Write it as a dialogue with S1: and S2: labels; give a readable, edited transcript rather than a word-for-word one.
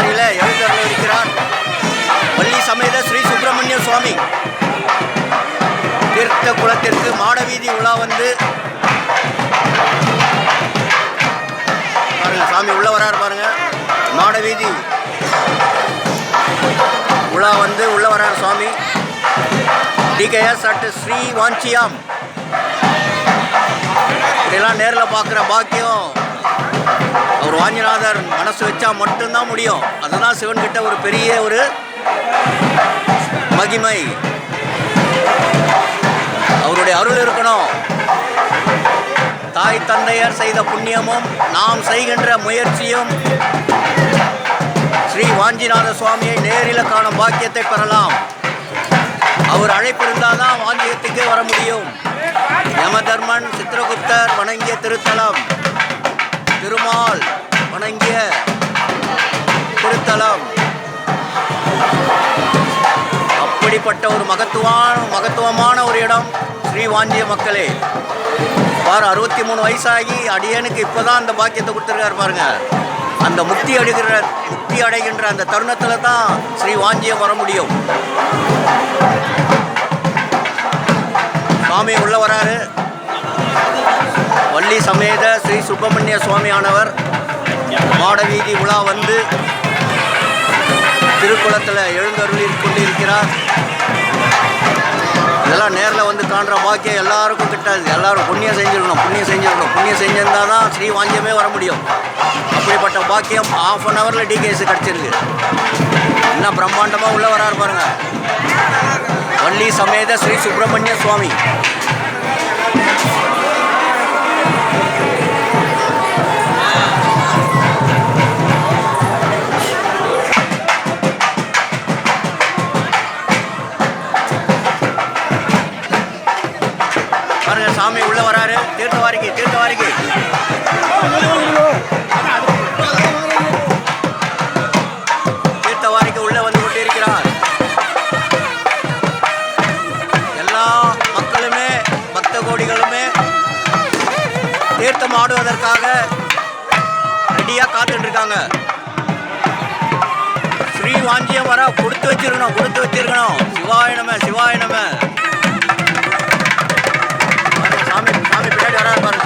S1: சவாரியில் எழுந்தருள இருக்கிறார் வள்ளி சமேத ஸ்ரீ சுப்பிரமணிய சுவாமி. தீர்த்த குளத்திற்கு மாடவீதி உலா வந்து பாருங்க, சாமி உள்ள வராரு பாருங்க. மாடவீதி உலா வந்து உள்ள வராரு சுவாமி. TKS at Sri Vanchiyam. இதெல்லாம் நேரில் பார்க்குற பாக்கியம் அவர் வாஞ்சிநாதர் மனசு வச்சா மட்டும்தான் முடியும். அதுதான் சிவன்கிட்ட ஒரு பெரிய ஒரு மகிமை. அவருடைய அருள் இருக்கணும். தாய் தந்தையர் செய்த புண்ணியமும் நாம் செய்கின்ற முயற்சியும் ஸ்ரீ வாஞ்சிநாத சுவாமியை நேரில் காணும் பாக்கியத்தை பெறலாம். அவர் அழைப்பு இருந்தால் தான் வாஞ்சியத்துக்கே வர முடியும். யமதர்மன் சித்திரகுப்தர் வணங்கிய திருத்தலம், திருமால் வணங்கிய திருத்தலம். அப்படிப்பட்ட ஒரு மகத்துவமான ஒரு இடம் ஸ்ரீ வாஞ்சிய மக்களே. பாரு, 63 வயசாகி அடியனுக்கு இப்போதான் அந்த பாக்கியத்தை கொடுத்துருக்காரு பாருங்க. அந்த முக்தி அடைகின்ற அந்த தருணத்தில் தான் ஸ்ரீ வாஞ்சியம் வர முடியும். சுவாமி உள்ள வராரு. வள்ளி சமேத ஸ்ரீ சுப்பிரமணிய சுவாமியானவர் மாடவீதி உலா வந்து திருக்குளத்தில் எழுந்தருளி கொண்டிருக்கிறார். இதெல்லாம் நேரில் வந்து காண்ற பாக்கியம் எல்லாருக்கும் கிட்டாது. எல்லாரும் புண்ணியம் செஞ்சிடணும். புண்ணியம் செஞ்சிருந்தால் தான் ஸ்ரீ வாஞ்சியமே வர முடியும். அப்படிப்பட்ட பாக்கியம் ½ அன் ஹவரில் டிகேஎஸ் கிடச்சிருக்கு. இன்னும் பிரம்மாண்டமாக உள்ள வராரு பாருங்க. வள்ளி சமேத ஸ்ரீ சுப்பிரமணிய சுவாமி. பாருங்க, சாமி உள்ள வராரு. தீர்த்தவாரிக்கு உள்ள வந்து கொண்டிருக்கிறார். எல்லா மக்களுமே பக்த கோடிகளுமே தீர்த்தம் ஆடுவதற்காக ரெடியாக காத்துட்டு இருக்காங்க. ஸ்ரீ வாஞ்சியம் வர கொடுத்து வச்சிருக்கணும். சிவாய நம. சாமி பின்னாடி வராரு பாருங்க.